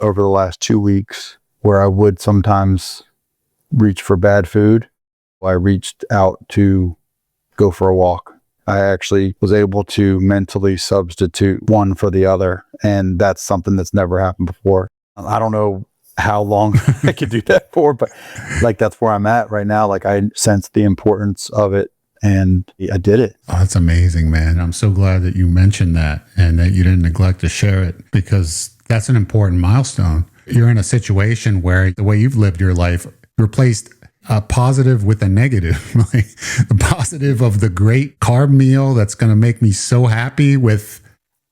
over the last 2 weeks where I would sometimes reach for bad food. I reached out to go for a walk. I actually was able to mentally substitute one for the other. And that's something that's never happened before. I don't know how long I could do that for, but like, that's where I'm at right now. Like, I sense the importance of it and I did it. Oh, that's amazing, man. I'm so glad that you mentioned that and that you didn't neglect to share it, because that's an important milestone. You're in a situation where the way you've lived your life replaced a positive with a negative. Like the positive of the great carb meal that's going to make me so happy with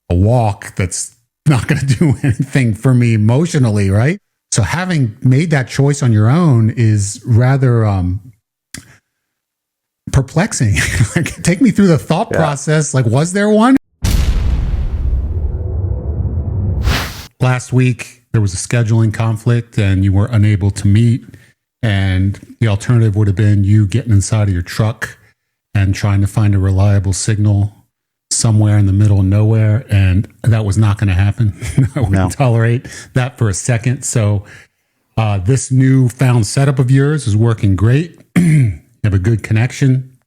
a walk that's not going to do anything for me emotionally, right? So having made that choice on your own is rather perplexing. Like, take me through the thought process. Like, was there one? Last week, there was a scheduling conflict and you were unable to meet. And the alternative would have been you getting inside of your truck and trying to find a reliable signal somewhere in the middle of nowhere. And that was not going to happen. I wouldn't tolerate that for a second. So this newfound setup of yours is working great. You have a good connection.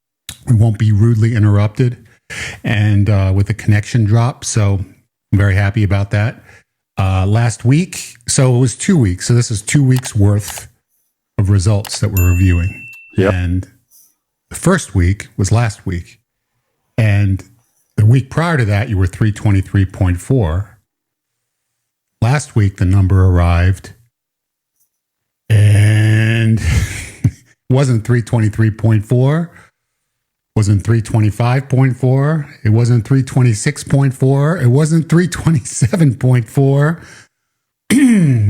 We won't be rudely interrupted and with a connection drop. So I'm very happy about that. Last week, so it was 2 weeks. So this is 2 weeks worth of results that we're reviewing. Yep. And the first week was last week. And the week prior to that, you were 323.4. Last week, the number arrived and wasn't 323.4, wasn't 325.4, it wasn't 326.4, it wasn't 327.4.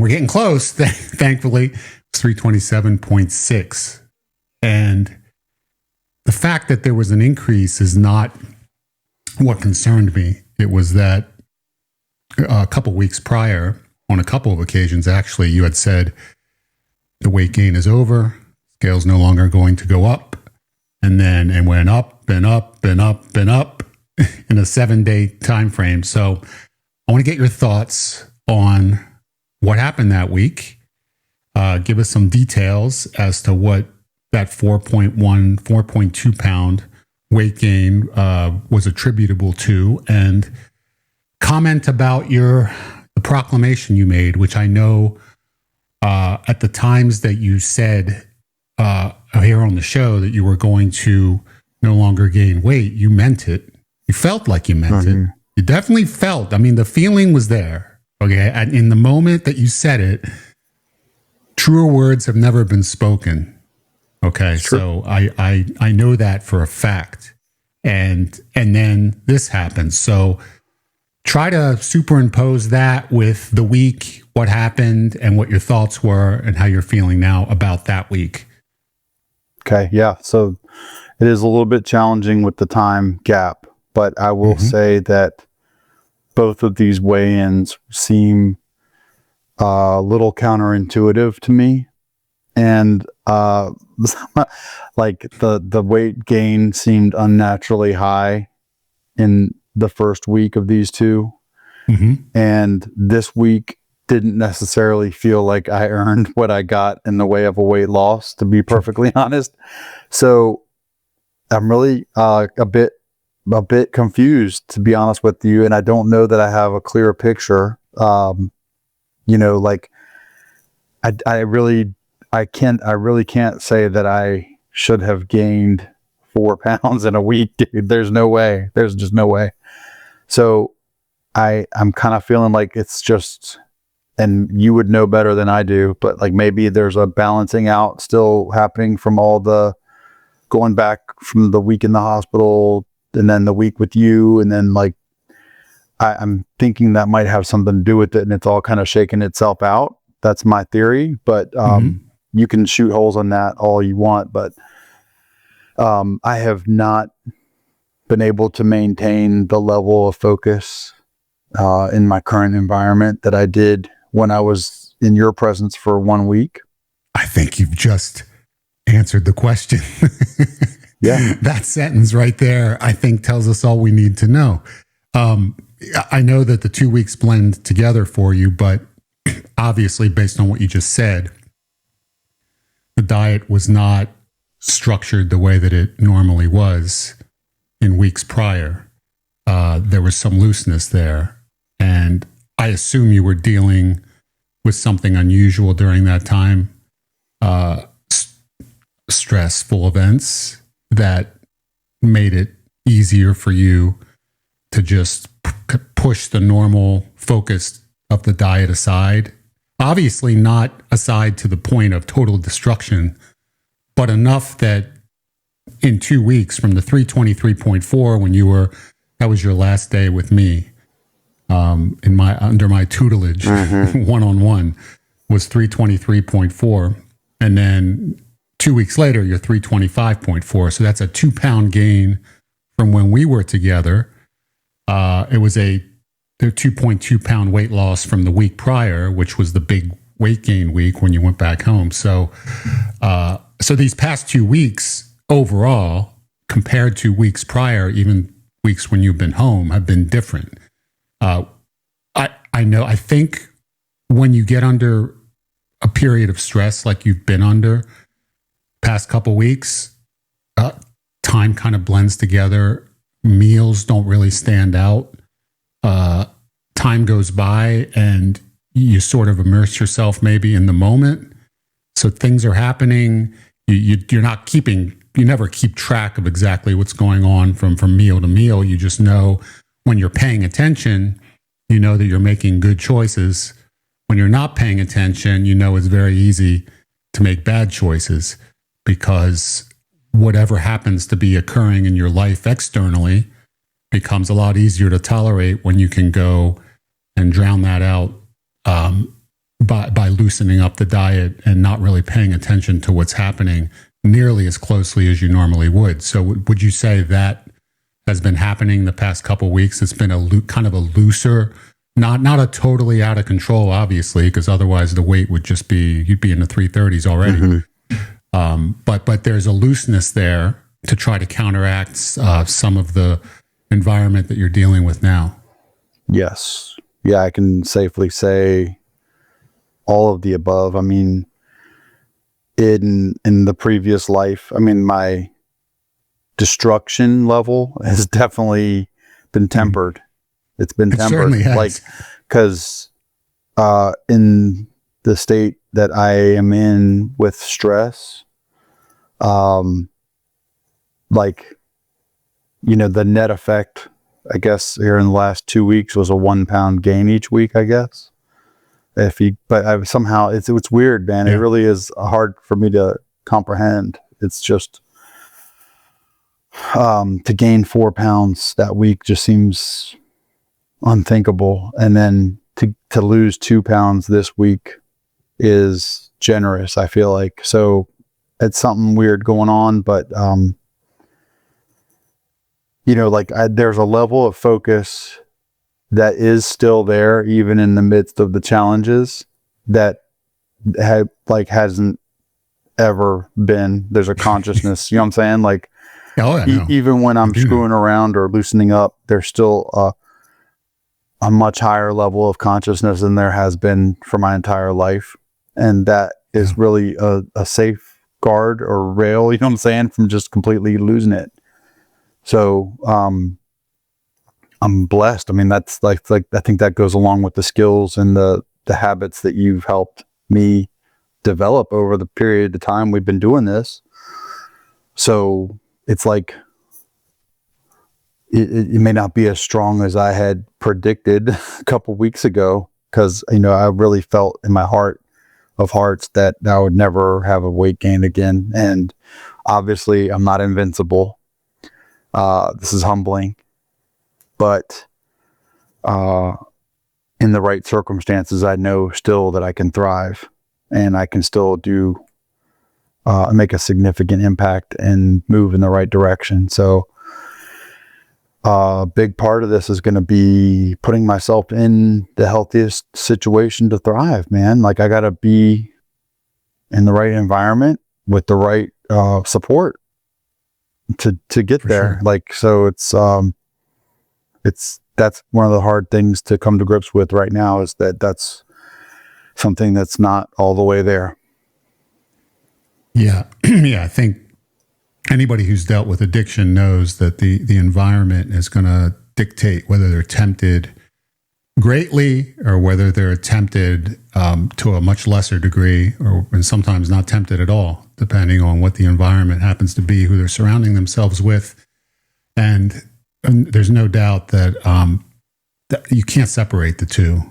We're getting close, thankfully. It's 327.6. And the fact that there was an increase is not what concerned me. It was that a couple weeks prior, on a couple of occasions, actually, you had said the weight gain is over, scale's no longer going to go up. And then it went up and up and up and up in a 7-day time frame. So I want to get your thoughts on what happened that week. Give us some details as to what that 4.2 pound weight gain was attributable to, and comment about the proclamation you made, which I know at the times that you said here on the show that you were going to no longer gain weight, you meant it. You felt like you meant it. You definitely felt, I mean, the feeling was there. Okay. And in the moment that you said it, truer words have never been spoken. Okay. So I know that for a fact. And then this happened. So try to superimpose that with the week, what happened and what your thoughts were and how you're feeling now about that week. Okay. Yeah. So it is a little bit challenging with the time gap, but I will say that both of these weigh-ins seem a little counterintuitive to me. And like the weight gain seemed unnaturally high in the first week of these two. And this week didn't necessarily feel like I earned what I got in the way of a weight loss, to be perfectly honest. So I'm really a bit confused, to be honest with you. And I don't know that I have a clear picture. You know, like I really can't say that I should have gained 4 pounds in a week, dude. There's no way. There's just no way. So I'm kind of feeling like it's just, and you would know better than I do, but like maybe there's a balancing out still happening from all the going back from the week in the hospital and then the week with you. And then like, I'm thinking that might have something to do with it and it's all kind of shaking itself out. That's my theory, but you can shoot holes on that all you want, but I have not been able to maintain the level of focus in my current environment that I did when I was in your presence for 1 week. I think you've just answered the question. Yeah. That sentence right there, I think, tells us all we need to know. I know that the 2 weeks blend together for you, but obviously, based on what you just said, the diet was not structured the way that it normally was in weeks prior. There was some looseness there. And I assume you were dealing with something unusual during that time, stressful events that made it easier for you to just push the normal focus of the diet aside. Obviously not aside to the point of total destruction, but enough that in 2 weeks from the 323.4 when you were, that was your last day with me, under my tutelage, one-on-one, was 323.4. And then 2 weeks later, you're 325.4. So that's a 2-pound gain from when we were together. It was a 2.2 pound weight loss from the week prior, which was the big weight gain week when you went back home. So these past 2 weeks overall, compared to weeks prior, even weeks when you've been home, have been different. I think when you get under a period of stress like you've been under past couple weeks, time kind of blends together. Meals don't really stand out. Time goes by and you sort of immerse yourself maybe in the moment. So things are happening. You're not keeping, you never keep track of exactly what's going on from meal to meal. You just know when you're paying attention, you know that you're making good choices. When you're not paying attention, you know it's very easy to make bad choices because whatever happens to be occurring in your life externally becomes a lot easier to tolerate when you can go and drown that out by loosening up the diet and not really paying attention to what's happening nearly as closely as you normally would. So would you say that has been happening the past couple of weeks? It's been kind of a looser, not a totally out of control, obviously, because otherwise the weight would just be, you'd be in the 330s already. But there's a looseness there to try to counteract some of the environment that you're dealing with now. Yes. Yeah, I can safely say all of the above. I mean, in the previous life, I mean, my destruction level has definitely been tempered. It's been tempered. Certainly has. Like, because in the state that I am in with stress, like, you know, the net effect, I guess, here in the last 2 weeks was a 1 pound gain each week, I guess. But somehow it's weird, man. Yeah. It really is hard for me to comprehend. It's just, to gain 4 pounds that week just seems unthinkable. And then to lose 2 pounds this week is generous, I feel like. So it's something weird going on, but, you know, like there's a level of focus that is still there, even in the midst of the challenges that hasn't ever been. There's a consciousness, you know what I'm saying? Like, even when I'm screwing around or loosening up, there's still a much higher level of consciousness than there has been for my entire life. And that is really a safeguard or rail, you know what I'm saying, from just completely losing it. So, I'm blessed. I mean, that's like I think that goes along with the skills and the habits that you've helped me develop over the period of time we've been doing this. So it's like it may not be as strong as I had predicted a couple weeks ago, because, you know, I really felt in my heart of hearts that I would never have a weight gain again. And obviously I'm not invincible. This is humbling. But in the right circumstances, I know still that I can thrive and I can still make a significant impact and move in the right direction. So a big part of this is going to be putting myself in the healthiest situation to thrive, man. Like, I got to be in the right environment with the right support to get there. Sure. Like, so that's one of the hard things to come to grips with right now, is that's something that's not all the way there. Yeah. Yeah. I think anybody who's dealt with addiction knows that the environment is going to dictate whether they're tempted greatly or whether they're tempted to a much lesser degree, and sometimes not tempted at all, depending on what the environment happens to be, who they're surrounding themselves with. And there's no doubt that, that you can't separate the two.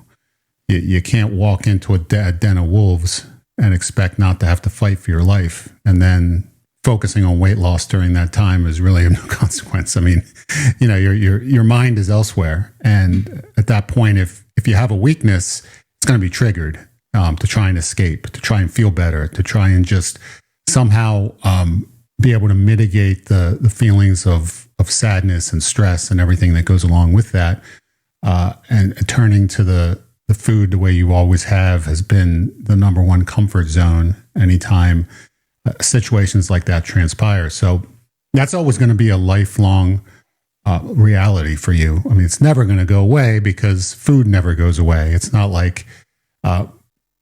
You can't walk into a den of wolves and expect not to have to fight for your life. And then focusing on weight loss during that time is really of no consequence. I mean, you know, your mind is elsewhere. And at that point, if you have a weakness, it's going to be triggered to try and escape, to try and feel better, to try and just somehow be able to mitigate the feelings of sadness and stress and everything that goes along with that. And turning to the food the way you always have has been the number one comfort zone anytime situations like that transpire. So that's always going to be a lifelong reality for you. I mean, it's never going to go away because food never goes away. It's not like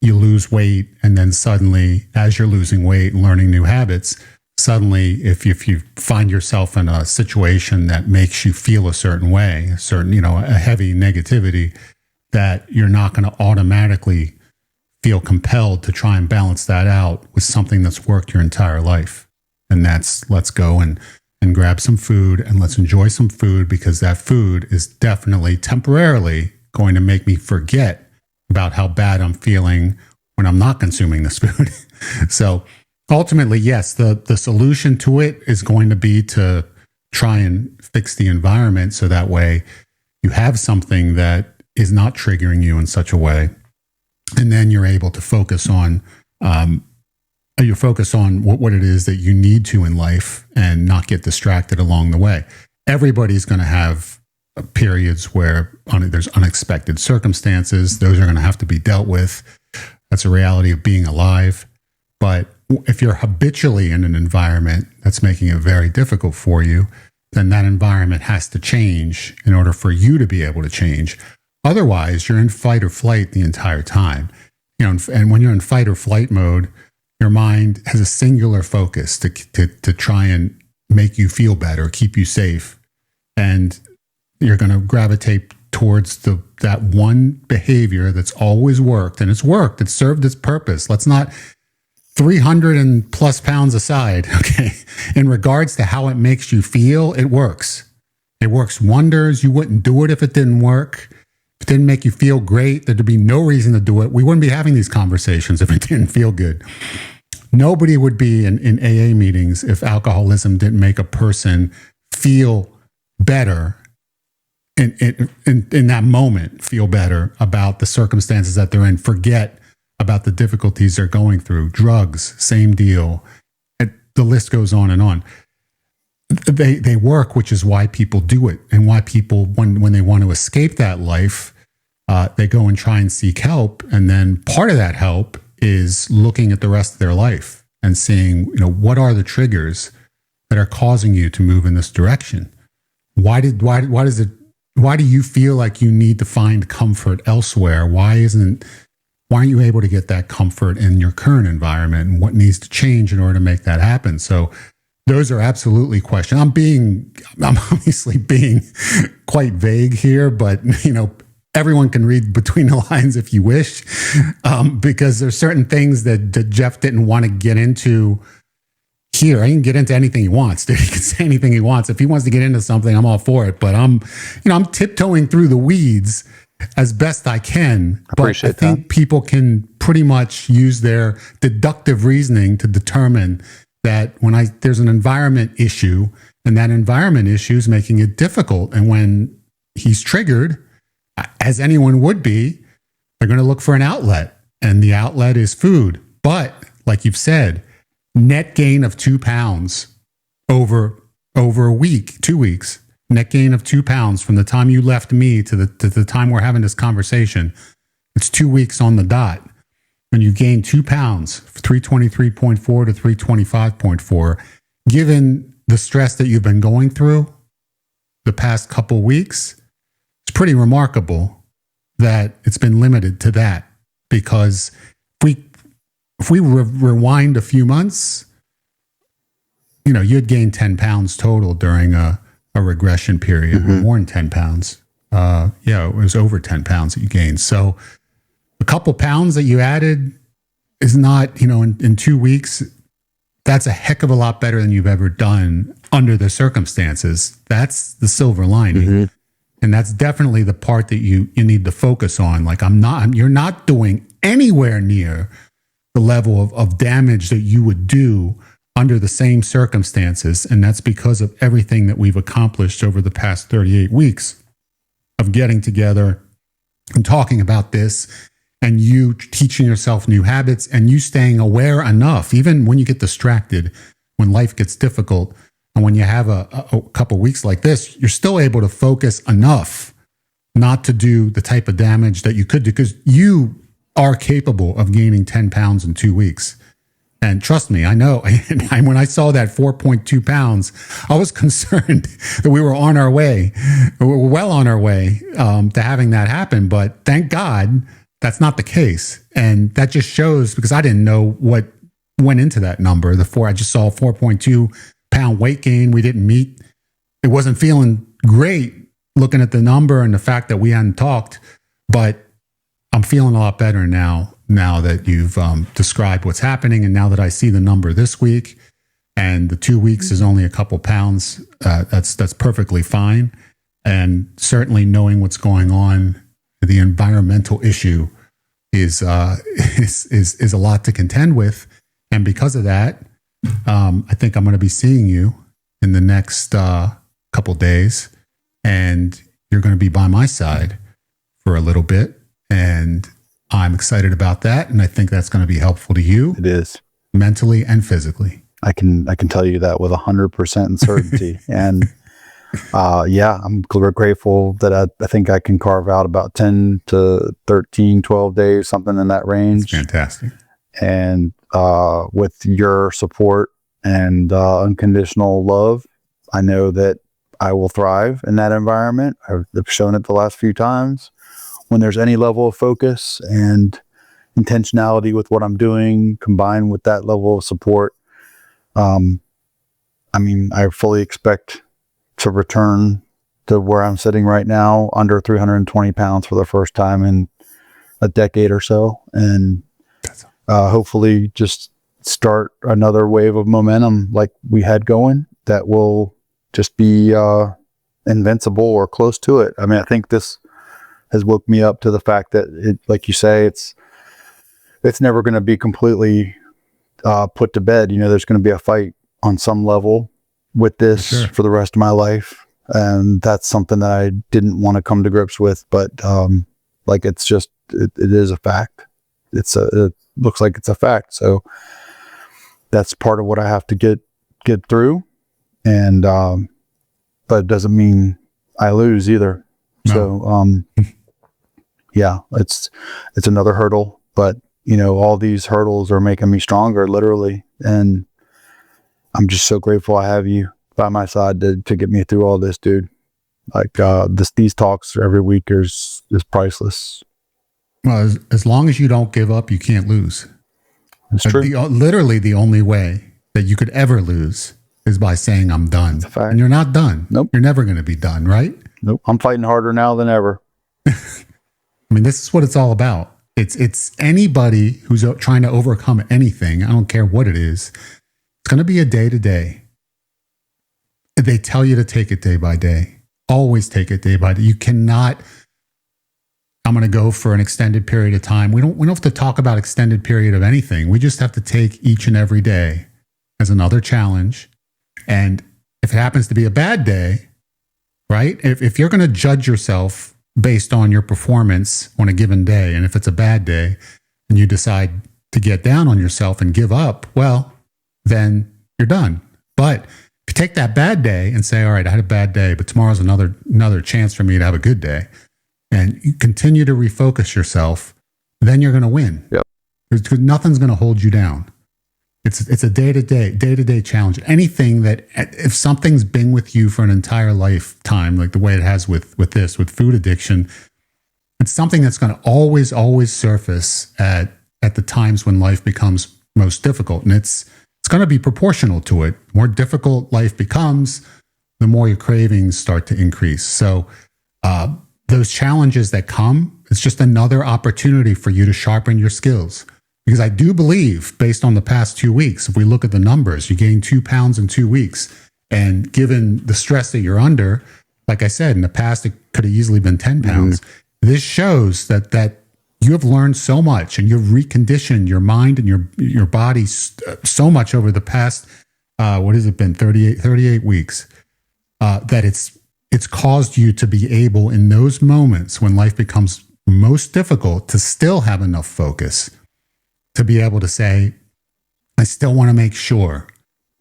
you lose weight and then suddenly, as you're losing weight and learning new habits, suddenly if you find yourself in a situation that makes you feel a certain way, a certain, you know, a heavy negativity, that you're not going to automatically feel compelled to try and balance that out with something that's worked your entire life. And that's, let's go and grab some food and let's enjoy some food, because that food is definitely temporarily going to make me forget about how bad I'm feeling when I'm not consuming this food. So ultimately, yes, the solution to it is going to be to try and fix the environment so that way you have something that is not triggering you in such a way. And then you're able to focus on what it is that you need to in life and not get distracted along the way. Everybody's going to have periods where there's unexpected circumstances. Those are going to have to be dealt with. That's a reality of being alive. But if you're habitually in an environment that's making it very difficult for you, then that environment has to change in order for you to be able to change. Otherwise, you're in fight or flight the entire time. You know, and when you're in fight or flight mode, your mind has a singular focus to try and make you feel better, keep you safe, and you're going to gravitate towards that one behavior that's always worked, and it's worked. It's served its purpose. Let's not 300 and plus pounds aside, okay? In regards to how it makes you feel, it works. It works wonders. You wouldn't do it if it didn't work. If it didn't make you feel great, there'd be no reason to do it. We wouldn't be having these conversations if it didn't feel good. Nobody would be in AA meetings if alcoholism didn't make a person feel better in that moment, feel better about the circumstances that they're in, forget about the difficulties they're going through. Drugs, same deal. The list goes on and on. They work, which is why people do it, and why people, when they want to escape that life, they go and try and seek help. And then part of that help is looking at the rest of their life and seeing, you know, what are the triggers that are causing you to move in this direction? Why do you feel like you need to find comfort elsewhere? Why aren't you able to get that comfort in your current environment, and what needs to change in order to make that happen? So those are absolutely questions. I'm obviously being quite vague here, but you know, everyone can read between the lines if you wish, because there's certain things that Jeff didn't want to get into here. I can get into anything he wants. Dude. He can say anything he wants. If he wants to get into something, I'm all for it. But I'm tiptoeing through the weeds as best I can. But I think people can pretty much use their deductive reasoning to determine that there's an environment issue, and that environment issue is making it difficult. And when he's triggered, as anyone would be, they're going to look for an outlet, and the outlet is food. But like you've said, net gain of 2 pounds over a week, 2 weeks, net gain of 2 pounds from the time you left me to the time we're having this conversation. It's 2 weeks on the dot. When you gain 2 pounds, 323.4 to 325.4, given the stress that you've been going through the past couple weeks, it's pretty remarkable that it's been limited to that. because if we rewind a few months, you'd gained 10 pounds total during a regression period, more than 10 pounds. It was over 10 pounds that you gained. So a couple pounds that you added is not, in 2 weeks, that's a heck of a lot better than you've ever done under the circumstances. That's the silver lining. And that's definitely the part that you need to focus on. Like you're not doing anywhere near the level of damage that you would do under the same circumstances. And that's because of everything that we've accomplished over the past 38 weeks of getting together and talking about this, and you teaching yourself new habits, and you staying aware enough, even when you get distracted, when life gets difficult, and when you have a couple weeks like this, you're still able to focus enough not to do the type of damage that you could do, because you are capable of gaining 10 pounds in 2 weeks. And trust me, I know. And when I saw that 4.2 pounds, I was concerned that we were on our way. We were well on our way to having that happen. But thank God that's not the case. And that just shows, because I didn't know what went into that number. I just saw 4.2 pound weight gain. We didn't meet. It wasn't feeling great looking at the number and the fact that we hadn't talked. But I'm feeling a lot better now that you've described what's happening, and now that I see the number this week, and the 2 weeks is only a couple pounds, that's perfectly fine. And certainly knowing what's going on, the environmental issue is a lot to contend with, and because of that, I think I'm going to be seeing you in the next couple days, and you're going to be by my side for a little bit, and I'm excited about that, and I think that's going to be helpful to you. It is, mentally and physically. I can tell you that with 100% certainty. And I'm grateful that I think I can carve out about 10 to 13, 12 days, something in that range. That's fantastic. And with your support and unconditional love, I know that I will thrive in that environment. I've shown it the last few times. When there's any level of focus and intentionality with what I'm doing, combined with that level of support, I fully expect to return to where I'm sitting right now, under 320 pounds for the first time in a decade or so. And hopefully just start another wave of momentum like we had going that will just be invincible or close to it. I think this has woke me up to the fact that it, like you say, it's never going to be completely put to bed. There's going to be a fight on some level with this for the rest of my life. And that's something that I didn't want to come to grips with, but it's just, it is a fact. It looks like it's a fact. So that's part of what I have to get through. And, but it doesn't mean I lose either. No. So, it's another hurdle, but all these hurdles are making me stronger, literally. And I'm just so grateful I have you by my side to get me through all this, dude. Like, these talks every week is priceless. Well, as long as you don't give up, you can't lose. It's true. Literally the only way that you could ever lose is by saying I'm done. That's a fact. And you're not done. Nope. You're never going to be done, right? Nope. I'm fighting harder now than ever. This is what it's all about. It's anybody who's trying to overcome anything. I don't care what it is. It's going to be a day to day. They tell you to take it day by day. Always take it day by day. You cannot, I'm going to go for an extended period of time. We don't have to talk about extended period of anything. We just have to take each and every day as another challenge. And if it happens to be a bad day, right? If you're going to judge yourself based on your performance on a given day, and if it's a bad day and you decide to get down on yourself and give up, well, then you're done. But if you take that bad day and say, all right, I had a bad day, but tomorrow's another chance for me to have a good day, and you continue to refocus yourself, then you're going to win. Yep. Because nothing's going to hold you down. It's a day-to-day challenge. Anything that, if something's been with you for an entire lifetime, like the way it has with food addiction, It's something that's going to always surface at the times when life becomes most difficult. And it's going to be proportional to it. The more difficult life becomes, the more your cravings start to increase. So those challenges that come, it's just another opportunity for you to sharpen your skills. Because I do believe, based on the past 2 weeks, if we look at the numbers, you gained 2 pounds in 2 weeks. And given the stress that you're under, like I said, in the past, it could have easily been 10 pounds. This shows that you have learned so much and you've reconditioned your mind and your body so much over the past, what has it been, 38 weeks, that it's caused you to be able in those moments when life becomes most difficult to still have enough focus to be able to say, I still want to make sure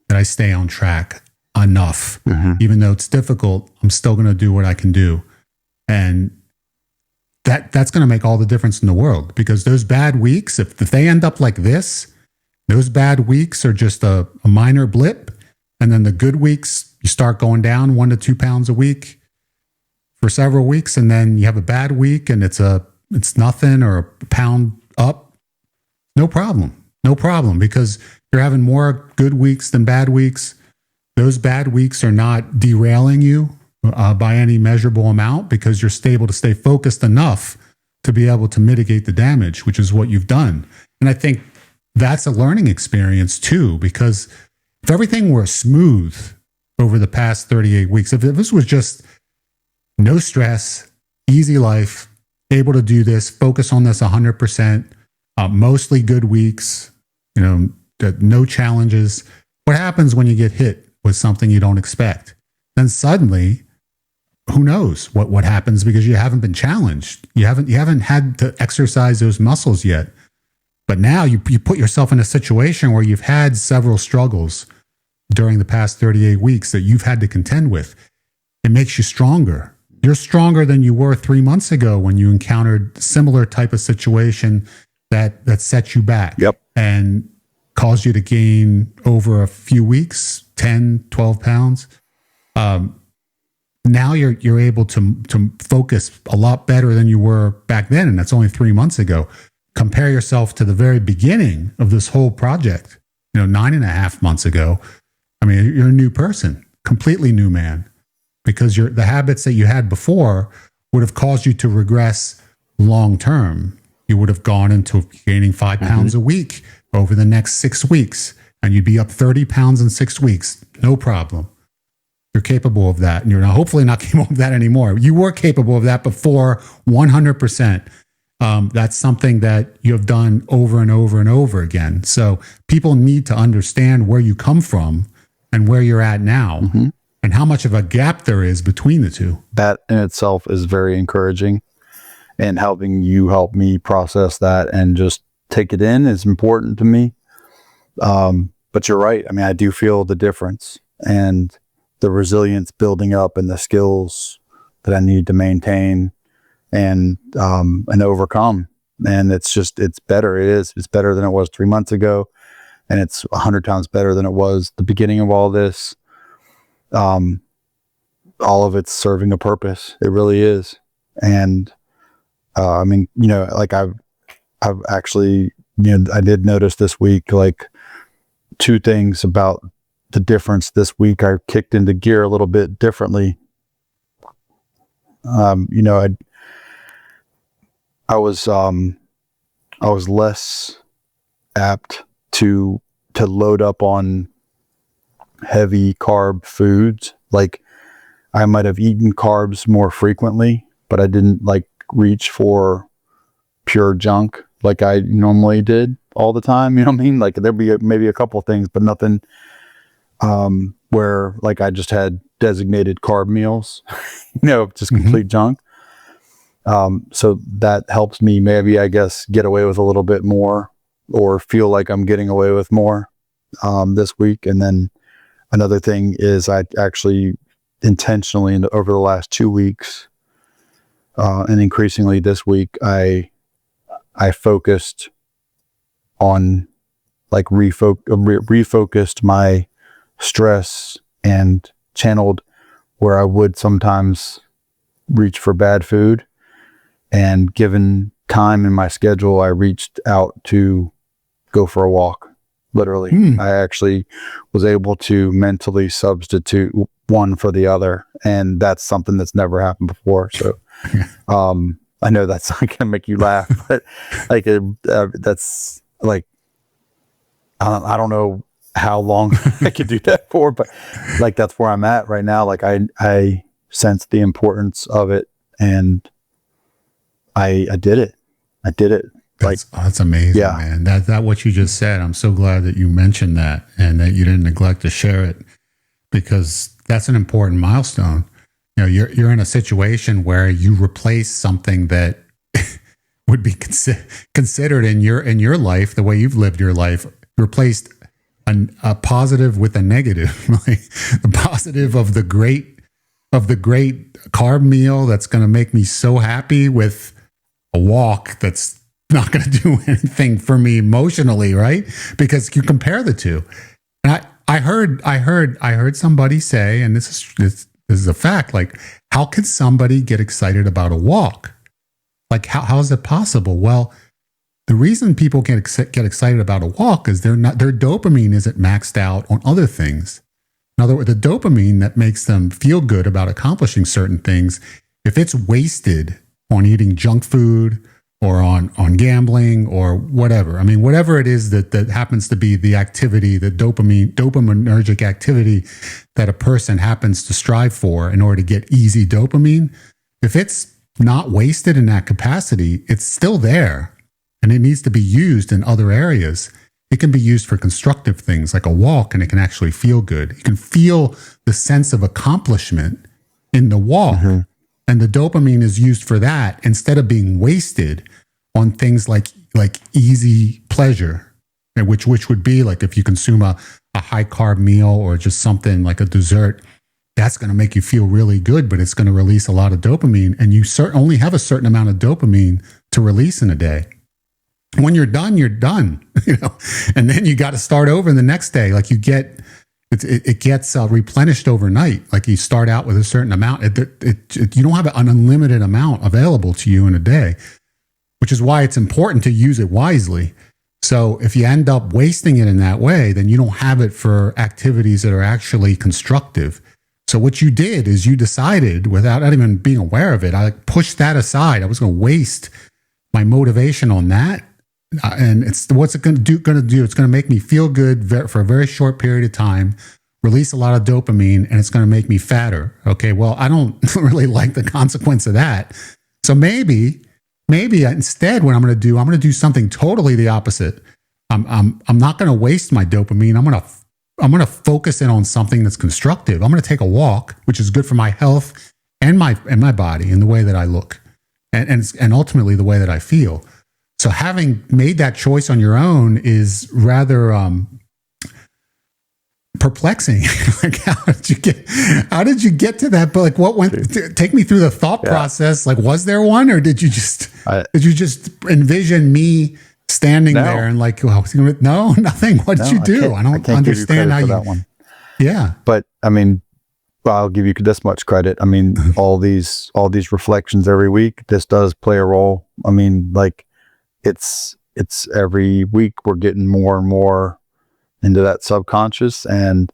that I stay on track enough. Even though it's difficult, I'm still going to do what I can do. And that's going to make all the difference in the world, because those bad weeks, if they end up like this, those bad weeks are just a minor blip. And then the good weeks, you start going down 1 to 2 pounds a week for several weeks. And then you have a bad week and it's nothing, or a pound up. No problem, because you're having more good weeks than bad weeks. Those bad weeks are not derailing you by any measurable amount, because you're stable to stay focused enough to be able to mitigate the damage, which is what you've done. And I think that's a learning experience too, because if everything were smooth over the past 38 weeks, if this was just no stress, easy life, able to do this, focus on this 100%, mostly good weeks, no challenges. What happens when you get hit with something you don't expect? Then suddenly, who knows what happens, because you haven't been challenged. You haven't had to exercise those muscles yet. But now you put yourself in a situation where you've had several struggles during the past 38 weeks that you've had to contend with. It makes you stronger. You're stronger than you were 3 months ago when you encountered a similar type of situation that set you back. And caused you to gain over a few weeks, 10, 12 pounds. Now you're able to focus a lot better than you were back then. And that's only 3 months ago. Compare yourself to the very beginning of this whole project, 9.5 months ago. I mean, you're a new person, completely new man, because the habits that you had before would have caused you to regress long term. You would have gone into gaining 5 pounds a week over the next 6 weeks, and you'd be up 30 pounds in 6 weeks. No problem. You're capable of that. And you're hopefully not capable of that anymore. You were capable of that before, 100%. That's something that you have done over and over and over again. So people need to understand where you come from and where you're at now, and how much of a gap there is between the two. That in itself is very encouraging, and helping you help me process that and just take it in is important to me. But you're right. I mean, I do feel the difference, and the resilience building up, and the skills that I need to maintain and overcome. And it's better. It's better than it was 3 months ago. And it's 100 times better than it was the beginning of all this. All of it's serving a purpose. It really is. And, I mean, like I've actually, I did notice this week, like 2 things about the difference this week. I kicked into gear a little bit differently. I was less apt to load up on heavy carb foods. Like, I might have eaten carbs more frequently, but I didn't reach for pure junk like I normally did all the time. You know what I mean? Like, there'd be maybe a couple things, but nothing where I just had designated carb meals, just complete junk. So that helps me maybe, I guess, get away with a little bit more, or feel like I'm getting away with more this week. And then another thing is, I actually intentionally over the last 2 weeks and increasingly this week, I focused on refocused my stress and channeled where I would sometimes reach for bad food And given time in my schedule, I reached out to go for a walk. Literally, I actually was able to mentally substitute one for the other. And that's something that's never happened before. So, I know that's not going to make you laugh, but like, that's like, I don't know how long I could do that for, but like, that's where I'm at right now. Like I sense the importance of it, and I did it. I did it. That's amazing, man. That what you just said. I'm so glad that you mentioned that and that you didn't neglect to share it, because that's an important milestone. You know, you're in a situation where you replace something that would be considered in your life, the way you've lived your life, replaced a positive with a negative. Like the positive of the great carb meal that's going to make me so happy, with a walk that's not going to do anything for me emotionally, right? Because you compare the two. And I heard somebody say, and this is a fact, like, how could somebody get excited about a walk? Like, how is it possible? Well, the reason people get excited about a walk is their dopamine isn't maxed out on other things. In other words, the dopamine that makes them feel good about accomplishing certain things, if it's wasted on eating junk food or on gambling or whatever, I mean, whatever it is that happens to be the activity, the dopaminergic activity that a person happens to strive for in order to get easy dopamine, if it's not wasted in that capacity, it's still there and it needs to be used in other areas. It can be used for constructive things like a walk, and it can actually feel good. You can feel the sense of accomplishment in the walk. And the dopamine is used for that instead of being wasted on things like easy pleasure, which would be like if you consume a high carb meal or just something like a dessert, that's going to make you feel really good, but it's going to release a lot of dopamine, and you only have a certain amount of dopamine to release in a day. When you're done, you know, and then you got to start over the next day. Like it gets replenished overnight. Like you start out with a certain amount. You don't have an unlimited amount available to you in a day, which is why it's important to use it wisely. So if you end up wasting it in that way, then you don't have it for activities that are actually constructive. So what you did is you decided, without even being aware of it, I pushed that aside. I was going to waste my motivation on that. And what's it going to do? It's going to make me feel good for a very short period of time, release a lot of dopamine, and it's going to make me fatter. Okay, well, I don't really like the consequence of that. So maybe instead, what I'm going to do something totally the opposite. I'm not going to waste my dopamine. I'm going to focus in on something that's constructive. I'm going to take a walk, which is good for my health and my body and the way that I look, and ultimately the way that I feel. So having made that choice on your own is rather perplexing. Like, how did you get to that? But like, take me through the thought process. Like, was there one, or did you just envision me standing there and like, well, no, nothing. What did you do? I don't understand how you. That one. Yeah, but I mean, I'll give you this much credit. I mean, all these reflections every week, this does play a role. I mean, like, it's every week we're getting more and more into that subconscious, and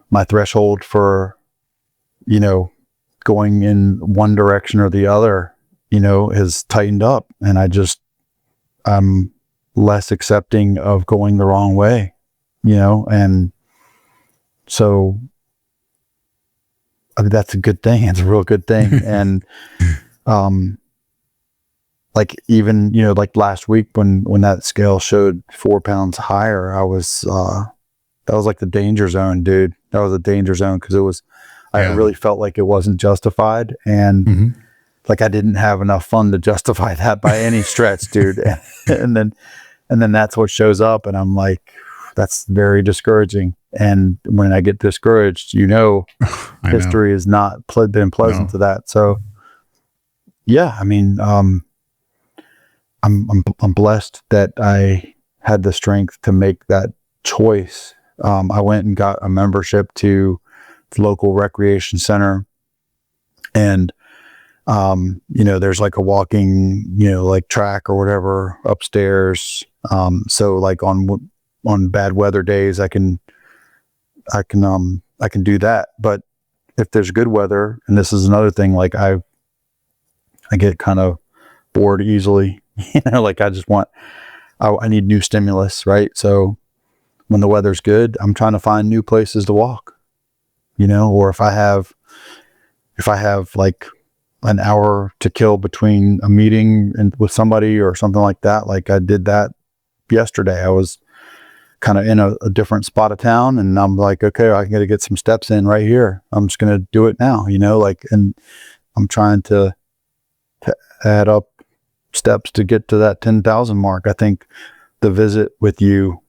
my threshold for, you know, going in one direction or the other, you know, has tightened up, and I'm less accepting of going the wrong way, you know, and so I mean, that's a good thing. It's a real good thing. And, like, even, you know, like last week when that scale showed 4 pounds higher, I was, that was like the danger zone, dude. That was a danger zone. Cause I really felt like it wasn't justified. And like, I didn't have enough fun to justify that by any stretch, dude. And then that's what shows up. And I'm like, that's very discouraging. And when I get discouraged, you know, history has not been pleasant to that. So yeah, I mean, I'm blessed that I had the strength to make that choice. I went and got a membership to the local recreation center, and There's like a walking, like track or whatever upstairs. So like on bad weather days, I can do that. But if there's good weather, and this is another thing, like I get kind of bored easily, like I need new stimulus, right? So when the weather's good, I'm trying to find new places to walk, or if I have like an hour to kill between a meeting and with somebody or something like that. Like I did that yesterday. I was kind of in a different spot of town, and I'm like, okay, I got to get some steps in right here. I'm just going to do it now, and I'm trying to add up steps to get to that 10,000 mark. I think the visit with you,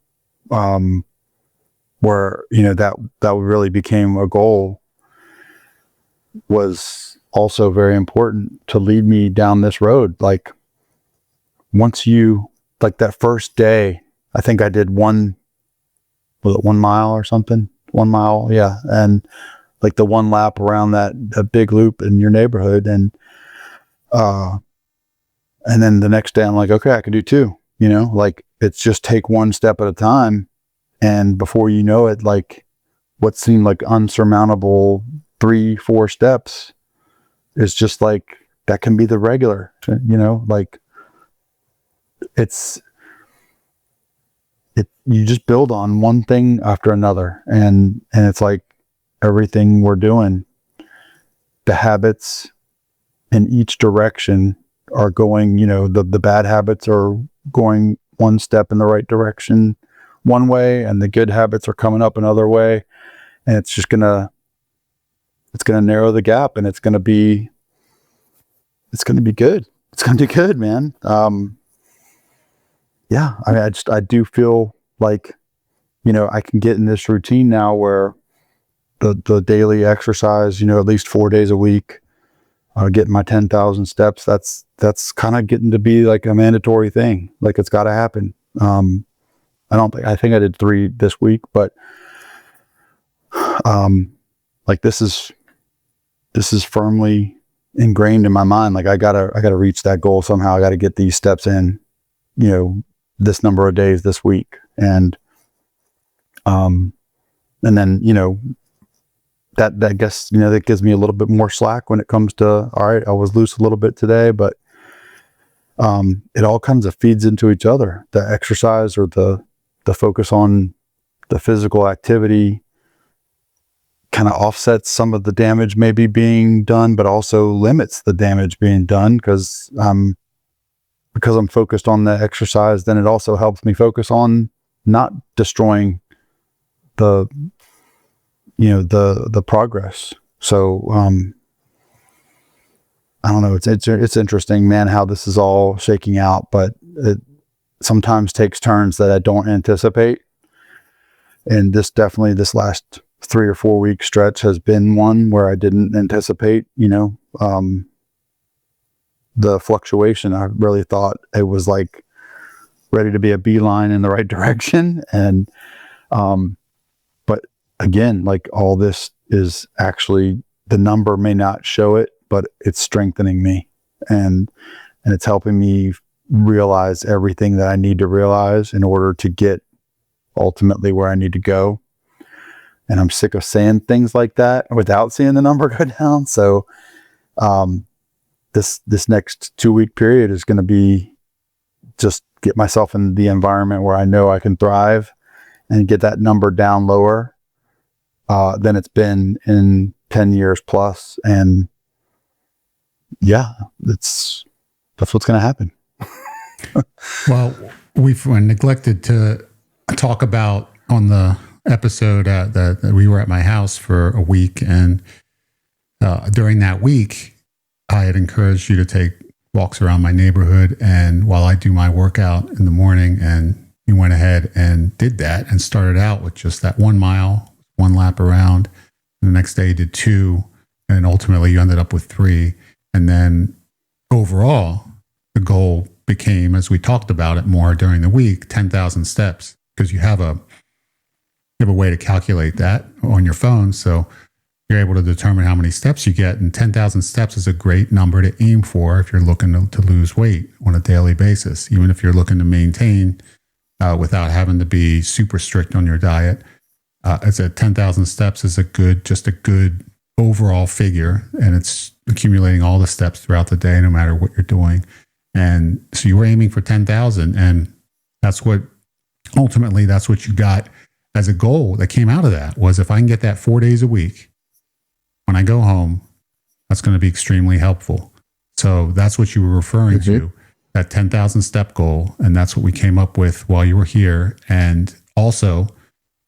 where, that really became a goal, was also very important to lead me down this road. Like once like that first day, I think I did 1 mile or something, 1 mile. Yeah. And like the one lap around a big loop in your neighborhood. And then the next day I'm like, okay, I can do 2, like it's just take one step at a time. And before you know it, like what seemed like unsurmountable 3-4 steps is just like, that can be the regular, like you just build on one thing after another. And it's like everything we're doing, the habits in each direction are going, the bad habits are going one step in the right direction one way, and the good habits are coming up another way. And it's just gonna narrow the gap, and it's gonna be good. It's gonna be good, man. Yeah, I mean, I do feel like, I can get in this routine now where the daily exercise, at least 4 days a week, getting my 10,000 steps, that's kind of getting to be like a mandatory thing. Like it's got to happen. I think I did 3 this week, but like this is firmly ingrained in my mind. Like I gotta reach that goal somehow. I gotta get these steps in, this number of days this week. And then, that I guess, that gives me a little bit more slack when it comes to, all right, I was loose a little bit today, but it all kinds of feeds into each other. The exercise or the focus on the physical activity kind of offsets some of the damage maybe being done, but also limits the damage being done because I'm focused on the exercise. Then it also helps me focus on not destroying the progress. So I don't know. It's interesting, man, how this is all shaking out, but it sometimes takes turns that I don't anticipate. And this last 3 or 4 week stretch has been one where I didn't anticipate, the fluctuation. I really thought it was like ready to be a beeline in the right direction. And, but again, like all this is actually, the number may not show it, but it's strengthening me, and it's helping me realize everything that I need to realize in order to get ultimately where I need to go. And I'm sick of saying things like that without seeing the number go down. So, this next 2 week period is going to be just get myself in the environment where I know I can thrive and get that number down lower than it's been in 10 years plus. And yeah, that's what's going to happen. Well, we've neglected to talk about on the episode that we were at my house for a week. And during that week, I had encouraged you to take walks around my neighborhood. And while I do my workout in the morning, and you went ahead and did that and started out with just that 1 mile, 1 lap around. And the next day you did 2. And ultimately you ended up with 3. And then overall, the goal became, as we talked about it more during the week, 10,000 steps, because you have a way to calculate that on your phone. So you're able to determine how many steps you get. And 10,000 steps is a great number to aim for if you're looking to lose weight on a daily basis, even if you're looking to maintain without having to be super strict on your diet. It's 10,000 steps is a good overall figure, and it's accumulating all the steps throughout the day, no matter what you're doing. And so you were aiming for 10,000, and that's what you got as a goal that came out of that, was if I can get that 4 days a week, when I go home, that's going to be extremely helpful. So that's what you were referring to, that 10,000 step goal. And that's what we came up with while you were here. And also,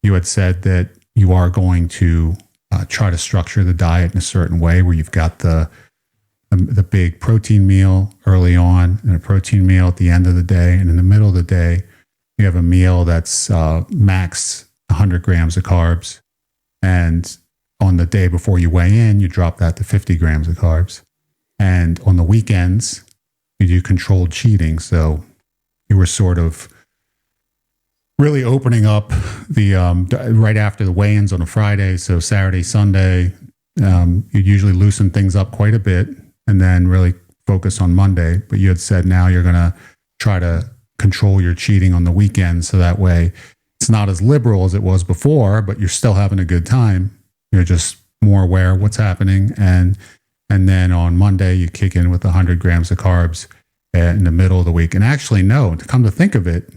you had said that you are going to try to structure the diet in a certain way where you've got the big protein meal early on and a protein meal at the end of the day. And in the middle of the day, you have a meal that's max 100 grams of carbs. And on the day before you weigh in, you drop that to 50 grams of carbs. And on the weekends, you do controlled cheating. So you were sort of really opening up the right after the weigh-ins on a Friday. So Saturday, Sunday, you'd usually loosen things up quite a bit and then really focus on Monday. But you had said now you're going to try to control your cheating on the weekend. So that way it's not as liberal as it was before, but you're still having a good time. You're just more aware of what's happening. And then on Monday, you kick in with 100 grams of carbs in the middle of the week. And actually, no, to come to think of it,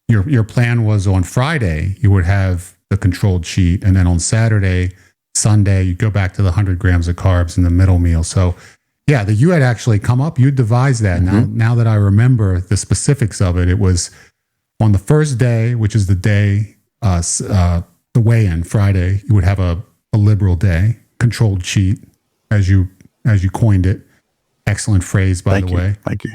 your plan was on Friday, you would have the controlled cheat. And then on Saturday, Sunday, you go back to the 100 grams of carbs in the middle meal. So yeah, you had actually come up, you devised that. Now that I remember the specifics of it, it was on the first day, which is the day, the weigh-in Friday, you would have a liberal day, controlled cheat, as you coined it. Excellent phrase, by the way. Thank you.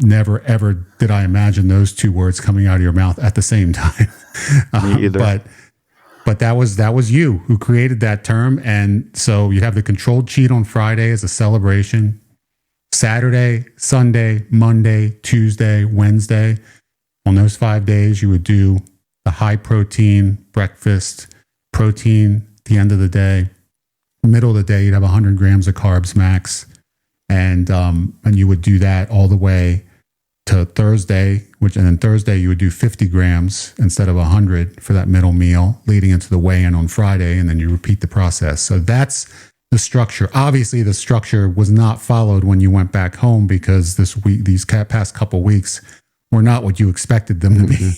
Never ever did I imagine those two words coming out of your mouth at the same time. Me either. But that was you who created that term, and so you have the controlled cheat on Friday as a celebration. Saturday, Sunday, Monday, Tuesday, Wednesday. On those 5 days, you would do the high protein breakfast, protein at the end of the day. Middle of the day, you'd have 100 grams of carbs max. And you would do that all the way to Thursday, and then Thursday you would do 50 grams instead of 100 for that middle meal, leading into the weigh-in on Friday, and then you repeat the process. So that's the structure. Obviously, the structure was not followed when you went back home, because these past couple weeks were not what you expected them to be.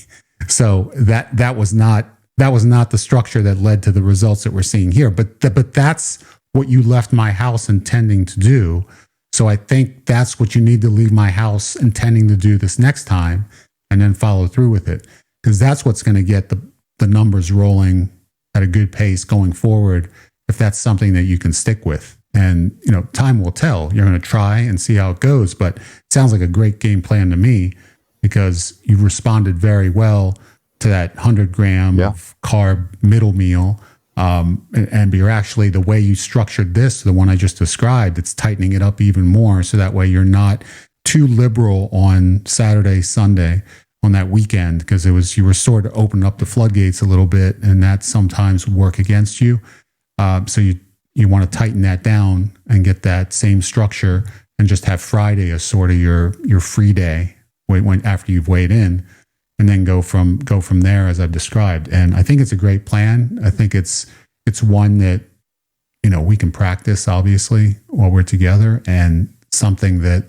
So that was not the structure that led to the results that we're seeing here. But that's what you left my house intending to do. So I think that's what you need to leave my house intending to do this next time, and then follow through with it, because that's what's going to get the numbers rolling at a good pace going forward, if that's something that you can stick with. And, time will tell. You're going to try and see how it goes, but it sounds like a great game plan to me, because you responded very well to that 100 gram of carb middle meal. And you're actually, the way you structured this, the one I just described, it's tightening it up even more. So that way you're not too liberal on Saturday, Sunday, on that weekend, because you were sort of opening up the floodgates a little bit, and that sometimes would work against you. So you want to tighten that down and get that same structure, and just have Friday as sort of your free day after you've weighed in, and then go from there, as I've described. And I think it's a great plan. I think it's one that, we can practice, obviously, while we're together, and something that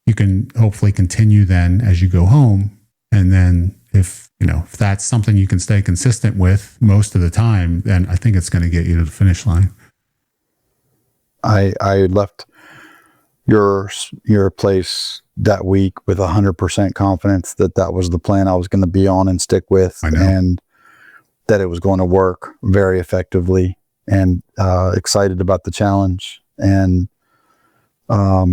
you can hopefully continue then as you go home. And then if that's something you can stay consistent with most of the time, then I think it's going to get you to the finish line. I left your place that week with 100% confidence that was the plan I was going to be on and stick with, and that it was going to work very effectively, and excited about the challenge. And I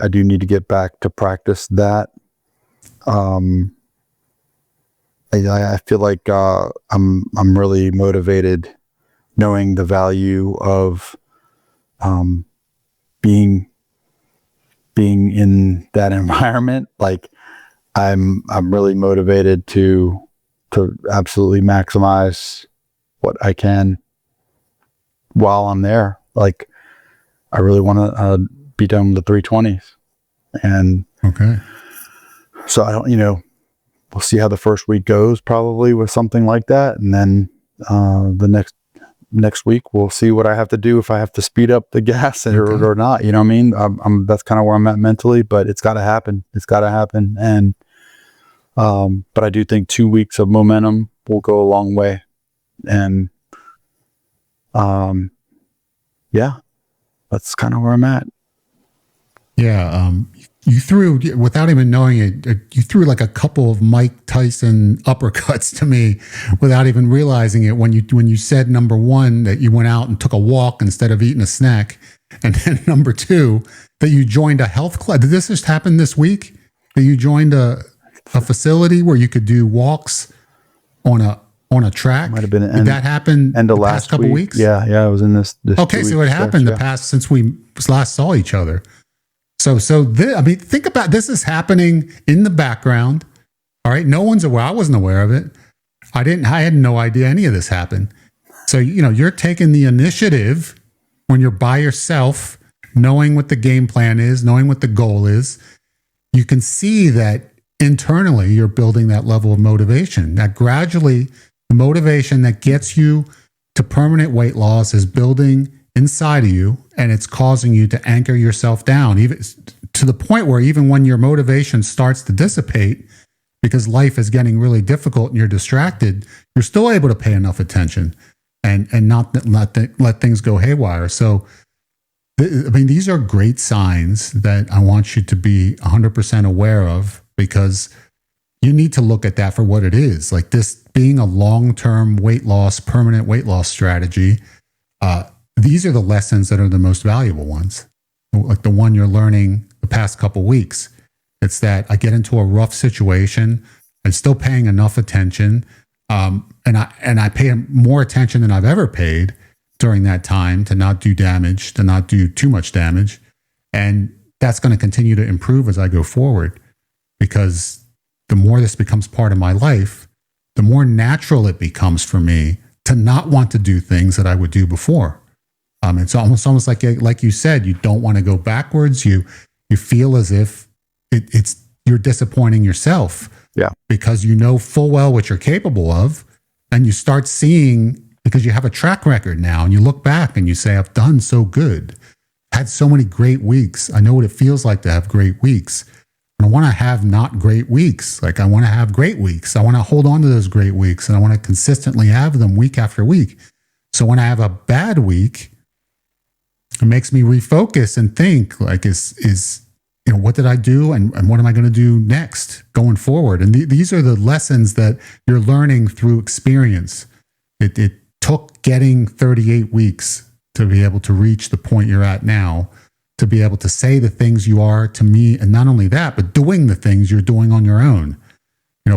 do need to get back to practice that. I feel like I'm really motivated, knowing the value of being in that environment. Like I'm really motivated to absolutely maximize what I can while I'm there. Like, I really want to be done with the 320s. And okay. So I don't, we'll see how the first week goes, probably with something like that. And then the next week we'll see what I have to do, if I have to speed up the gas or not. You know what I mean? That's kind of where I'm at mentally, but it's got to happen. It's got to happen. And but I do think 2 weeks of momentum will go a long way. And yeah, that's kind of where I'm at. Yeah. You threw, without even knowing it, you threw like a couple of Mike Tyson uppercuts to me without even realizing it when you said, number one, that you went out and took a walk instead of eating a snack. And then number two, that you joined a health club. Did this just happen this week? That you joined a facility where you could do walks on a track? Might have been Did that happen end of the last past couple week. weeks? Yeah, I was in this okay, so it happened the past since we last saw each other. So think about this is happening in the background. All right, no one's aware. I wasn't aware of it. I had no idea any of this happened. So you're taking the initiative when you're by yourself, knowing what the game plan is, knowing what the goal is. You can see that internally you're building that level of motivation. That gradually the motivation that gets you to permanent weight loss is building inside of you, and it's causing you to anchor yourself down, even to the point where even when your motivation starts to dissipate because life is getting really difficult and you're distracted, you're still able to pay enough attention and not let things go haywire. So, these are great signs that I want you to be 100% aware of, because you need to look at that for what it is. Like, this being a long-term weight loss, permanent weight loss strategy, these are the lessons that are the most valuable ones. Like the one you're learning the past couple weeks. It's that I get into a rough situation. I'm still paying enough attention. And I pay more attention than I've ever paid during that time to not do damage, to not do too much damage. And that's going to continue to improve as I go forward, because the more this becomes part of my life, the more natural it becomes for me to not want to do things that I would do before. It's almost like you said, you don't want to go backwards. You feel as if you're disappointing yourself. Yeah. Because you know full well what you're capable of, and you start seeing, because you have a track record now, and you look back and you say, I've done so good, had so many great weeks. I know what it feels like to have great weeks. And I want to have not great weeks. Like, I want to have great weeks. I want to hold on to those great weeks, and I want to consistently have them week after week. So when I have a bad week, it makes me refocus and think, like, what did I do, and what am I going to do next going forward? And these are the lessons that you're learning through experience. It took getting 38 weeks to be able to reach the point you're at now, to be able to say the things you are to me, and not only that, but doing the things you're doing on your own.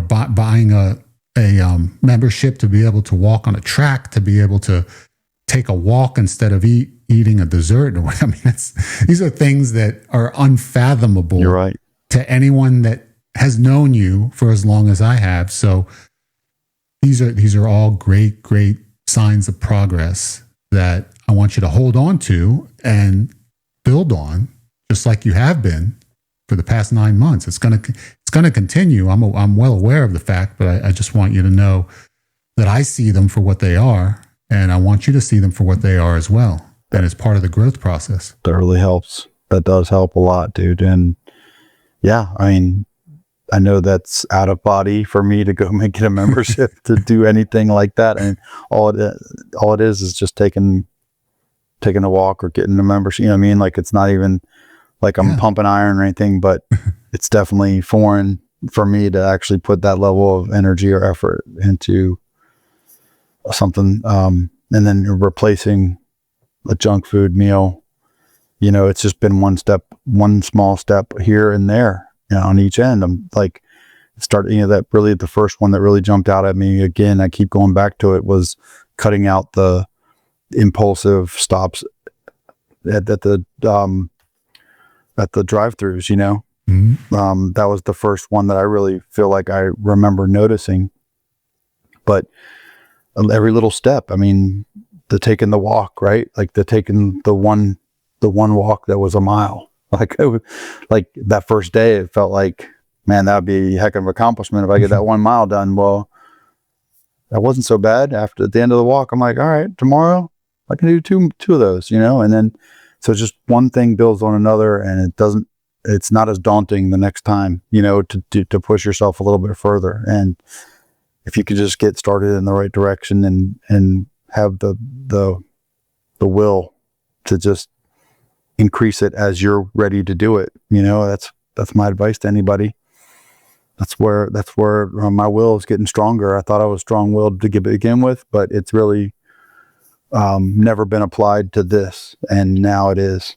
Buying a membership to be able to walk on a track, to be able to take a walk instead of eating a dessert. I mean, these are things that are unfathomable. You're right. To anyone that has known you for as long as I have. So these are all great, great signs of progress that I want you to hold on to and build on, just like you have been for the past 9 months. It's going to continue. I'm well aware of the fact, but I just want you to know that I see them for what they are. And I want you to see them for what they are as well. And it's part of the growth process. That really helps. That does help a lot, dude. And yeah, I mean, I know that's out of body for me to go make it a membership to do anything like that. And all it is just taking a walk or getting a membership. You know what I mean? Like, it's not even like I'm pumping iron or anything, but it's definitely foreign for me to actually put that level of energy or effort into something. And then you're replacing a junk food meal. It's just been one small step here and there, on each end. I'm like, that really, the first one that really jumped out at me, again, I keep going back to it, was cutting out the impulsive stops at the drive-throughs, Mm-hmm. That was the first one that I really feel like I remember noticing. But every little step. I mean, the taking the walk, right? Like taking the one walk that was a mile. Like that first day, it felt like, man, that would be a heck of an accomplishment if I get that 1 mile done. Well, that wasn't so bad. After at the end of the walk, I'm like, all right, tomorrow I can do two of those, and then so just one thing builds on another, and it's not as daunting the next time, to push yourself a little bit further. And if you could just get started in the right direction and have the will to just increase it as you're ready to do it, that's my advice to anybody. That's where my will is getting stronger. I thought I was strong-willed to begin with, but it's really never been applied to this, and now it is.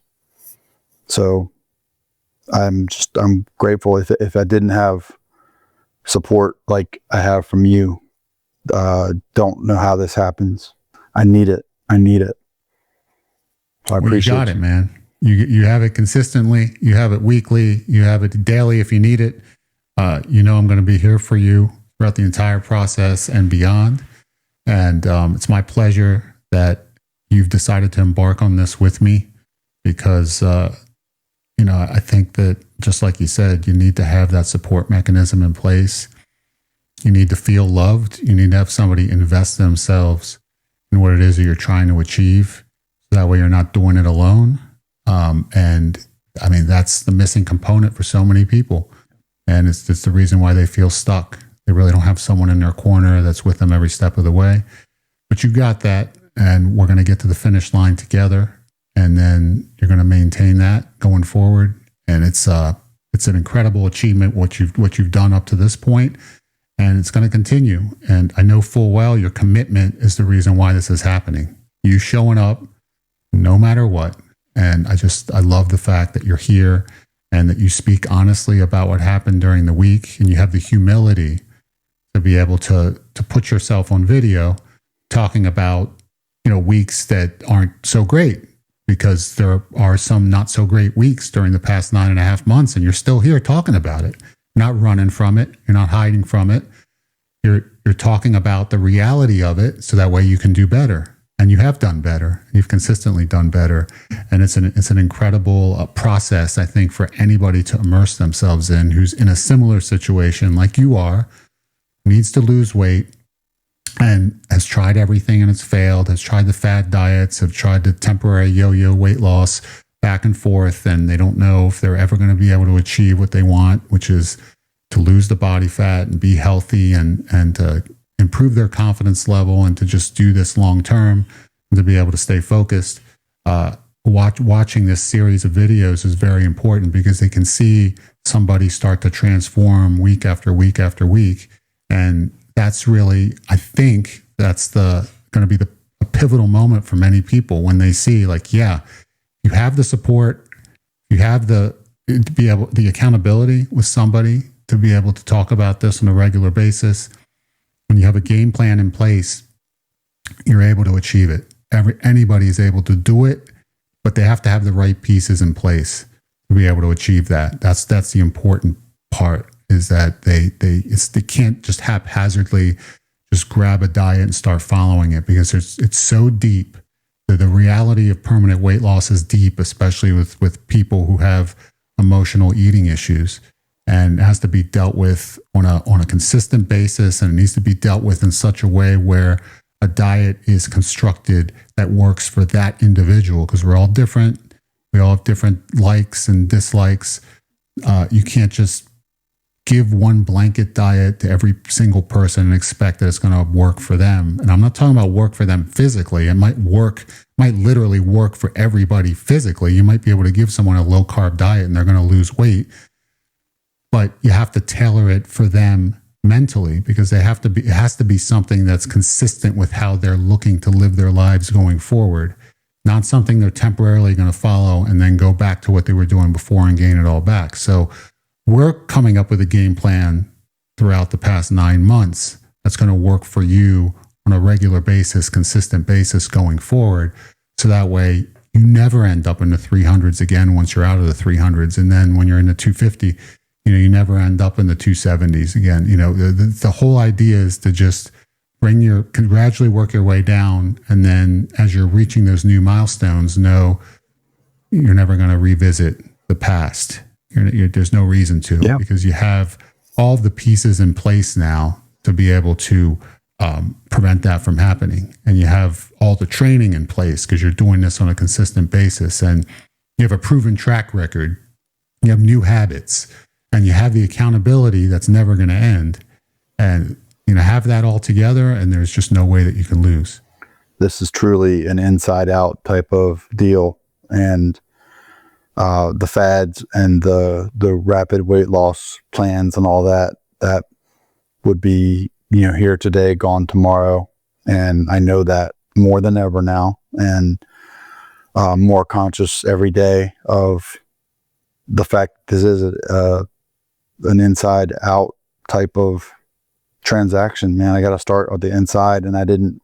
So I'm grateful. If I didn't have support like I have from you, don't know how this happens. I need it. So I appreciate you got it, man. You have it consistently. You have it weekly. You have it daily if you need it. I'm going to be here for you throughout the entire process and beyond. And it's my pleasure that you've decided to embark on this with me, because, I think that, just like you said, you need to have that support mechanism in place. You need to feel loved. You need to have somebody invest themselves in what it is that you're trying to achieve. So that way you're not doing it alone. And I mean, that's the missing component for so many people. And it's the reason why they feel stuck. They really don't have someone in their corner that's with them every step of the way. But you got that, and we're going to get to the finish line together, and then you're going to maintain that going forward. And it's an incredible achievement what you've done up to this point, and it's going to continue. And I know full well your commitment is the reason why this is happening. You showing up no matter what. And I love the fact that you're here, and that you speak honestly about what happened during the week, and you have the humility to be able to put yourself on video talking about, weeks that aren't so great, because there are some not so great weeks during the past 9.5 months, and you're still here talking about it. You're not running from it. You're not hiding from it. You're talking about the reality of it, so that way you can do better. And you have done better. You've consistently done better. And it's an incredible process, I think, for anybody to immerse themselves in who's in a similar situation like you are, needs to lose weight, and has tried everything and it's failed, has tried the fad diets, have tried the temporary yo-yo weight loss back and forth, and they don't know if they're ever going to be able to achieve what they want, which is to lose the body fat and be healthy and to improve their confidence level, and to just do this long term, and to be able to stay focused. Watching this series of videos is very important, because they can see somebody start to transform week after week after week. And that's really, I think that's going to be a pivotal moment for many people, when they see, like, yeah, you have the support, you have the accountability with somebody to be able to talk about this on a regular basis. When you have a game plan in place, you're able to achieve it. Anybody is able to do it, but they have to have the right pieces in place to be able to achieve that. That's the important part, is that they can't just haphazardly just grab a diet and start following it, because it's so deep. The reality of permanent weight loss is deep, especially with people who have emotional eating issues. And it has to be dealt with on a consistent basis, and it needs to be dealt with in such a way where a diet is constructed that works for that individual, because we're all different. We all have different likes and dislikes. You can't just give one blanket diet to every single person and expect that it's going to work for them. And I'm not talking about work for them physically. It might literally work for everybody physically. You might be able to give someone a low carb diet and they're going to lose weight. But you have to tailor it for them mentally, because it has to be something that's consistent with how they're looking to live their lives going forward, not something they're temporarily going to follow and then go back to what they were doing before and gain it all back. So we're coming up with a game plan throughout the past 9 months that's going to work for you on a regular basis, consistent basis going forward. So that way you never end up in the 300s again once you're out of the 300s. And then when you're in the 250, you never end up in the 270s again. The whole idea is to just can gradually work your way down. And then as you're reaching those new milestones, know you're never going to revisit the past. There's no reason to, because you have all the pieces in place now to be able to prevent that from happening. And you have all the training in place because you're doing this on a consistent basis. And you have a proven track record. You have new habits, and you have the accountability that's never going to end. And, have that all together, and there's just no way that you can lose. This is truly an inside out type of deal. And the fads and the rapid weight loss plans and all that would be, here today, gone tomorrow. And I know that more than ever now, and more conscious every day of the fact this is an inside out type of transaction, man. I got to start on the inside, and I didn't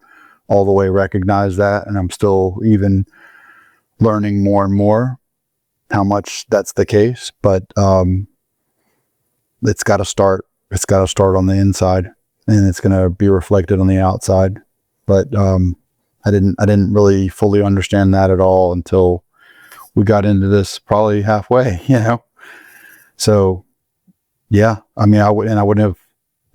all the way recognize that. And I'm still even learning more and more how much that's the case, but it's got to start on the inside, and it's going to be reflected on the outside. But I didn't really fully understand that at all until we got into this, probably halfway, so yeah, I mean, I wouldn't have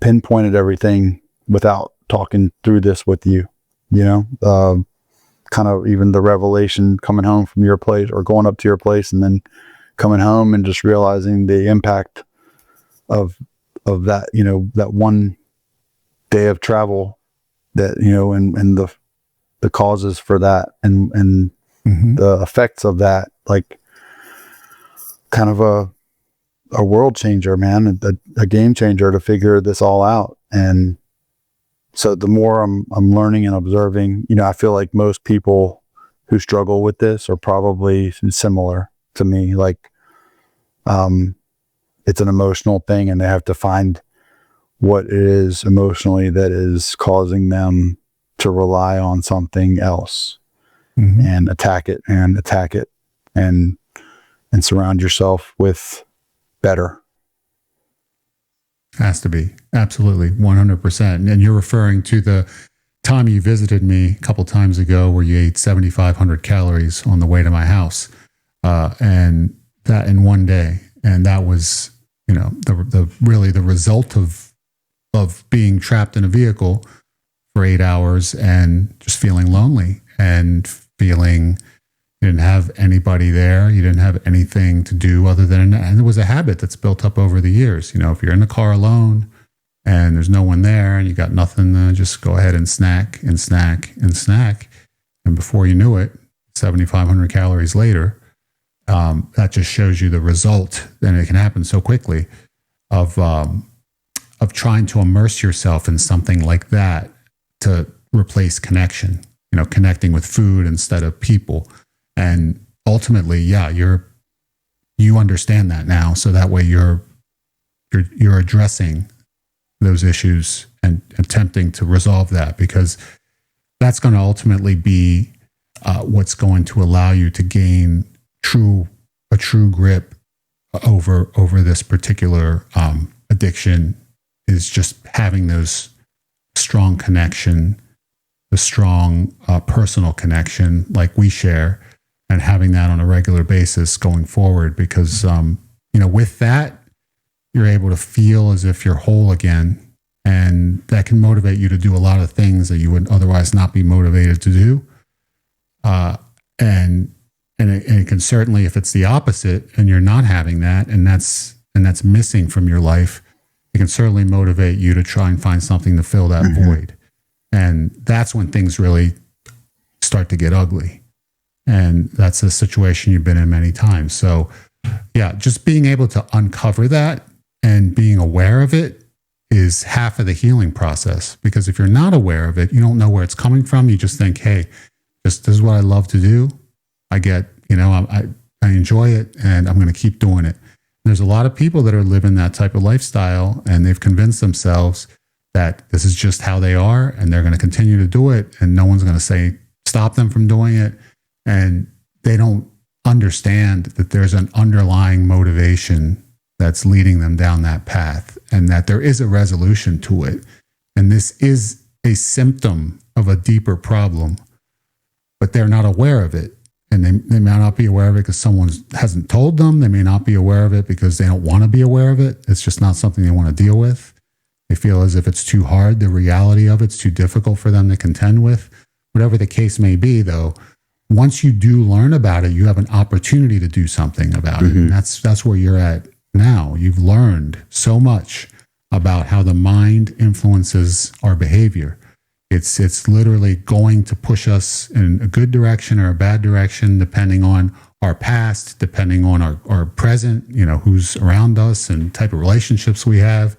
pinpointed everything without talking through this with you, kind of even the revelation coming home from your place, or going up to your place and then coming home and just realizing the impact of that, that one day of travel, that, and the causes for that, and the effects of that, like kind of a world changer, man, a game changer to figure this all out. And so the more I'm learning and observing, I feel like most people who struggle with this are probably similar to me. Like, it's an emotional thing, and they have to find what it is emotionally that is causing them to rely on something else, and attack it and surround yourself with better. Has to be. Absolutely. 100%. And you're referring to the time you visited me a couple times ago where you ate 7,500 calories on the way to my house, and that in one day. And that was, the result of being trapped in a vehicle for 8 hours and just feeling lonely and feeling you didn't have anybody there. You didn't have anything to do other than, and it was a habit that's built up over the years. If you're in the car alone and there's no one there and you got nothing, just go ahead and snack and snack and snack. And before you knew it, 7,500 calories later, that just shows you the result. And it can happen so quickly of trying to immerse yourself in something like that to replace connection, connecting with food instead of people. And ultimately, you understand that now. So that way you're addressing those issues and attempting to resolve that, because that's going to ultimately be what's going to allow you to gain a true grip over this particular addiction, is just having those strong connection, the strong personal connection like we share, and having that on a regular basis going forward. Because, with that, you're able to feel as if you're whole again. And that can motivate you to do a lot of things that you would otherwise not be motivated to do. And it can certainly, if it's the opposite and you're not having that, and that's missing from your life, it can certainly motivate you to try and find something to fill that void. And that's when things really start to get ugly. And that's a situation you've been in many times. So just being able to uncover that and being aware of it is half of the healing process. Because if you're not aware of it, you don't know where it's coming from. You just think, hey, this is what I love to do. I get, I enjoy it, and I'm going to keep doing it. And there's a lot of people that are living that type of lifestyle, and they've convinced themselves that this is just how they are, and they're going to continue to do it, and no one's going to stop them from doing it. And they don't understand that there's an underlying motivation that's leading them down that path, and that there is a resolution to it. And this is a symptom of a deeper problem, but they're not aware of it. And they may not be aware of it because someone hasn't told them. They may not be aware of it because they don't want to be aware of it. It's just not something they want to deal with. They feel as if it's too hard. The reality of it's too difficult for them to contend with. Whatever the case may be, though, once you do learn about it, you have an opportunity to do something about it. And that's where you're at now. You've learned so much about how the mind influences our behavior. It's literally going to push us in a good direction or a bad direction, depending on our past, depending on our present, who's around us and type of relationships we have,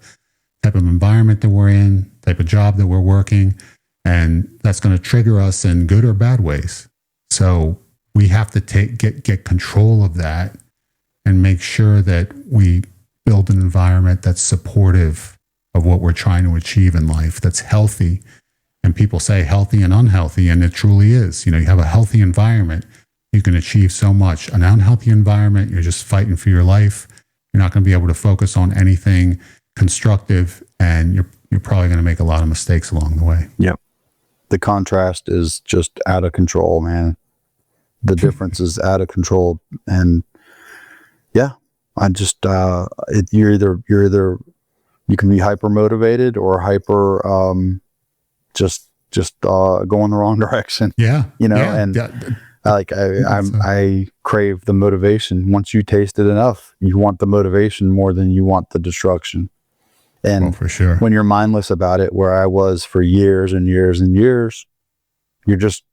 type of environment that we're in, type of job that we're working. And that's going to trigger us in good or bad ways. So we have to get control of that and make sure that we build an environment that's supportive of what we're trying to achieve in life, that's healthy. And people say healthy and unhealthy, and it truly is. You have a healthy environment, you can achieve so much. An unhealthy environment, you're just fighting for your life. You're not going to be able to focus on anything constructive, and you're probably going to make a lot of mistakes along the way. Yep. The contrast is just out of control, man. The difference is out of control. And yeah, I just, you're either, you can be hyper motivated or hyper, just going the wrong direction. Yeah. I crave the motivation. Once you taste it enough, you want the motivation more than you want the destruction. And for sure, when you're mindless about it, where I was for years and years and years, you're just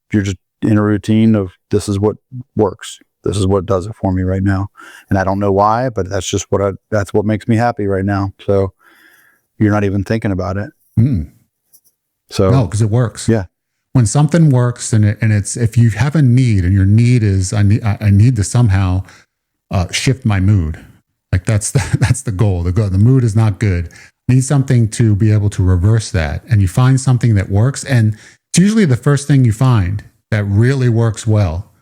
in a routine of, this is what works. This is what does it for me right now. And I don't know why, but that's just that's what makes me happy right now. So you're not even thinking about it. So no, because it works. Yeah. When something works and it's, if you have a need and your need is, I need to somehow shift my mood. Like that's the goal. The mood is not good. Need something to be able to reverse that. And you find something that works. And it's usually the first thing you find that really works well.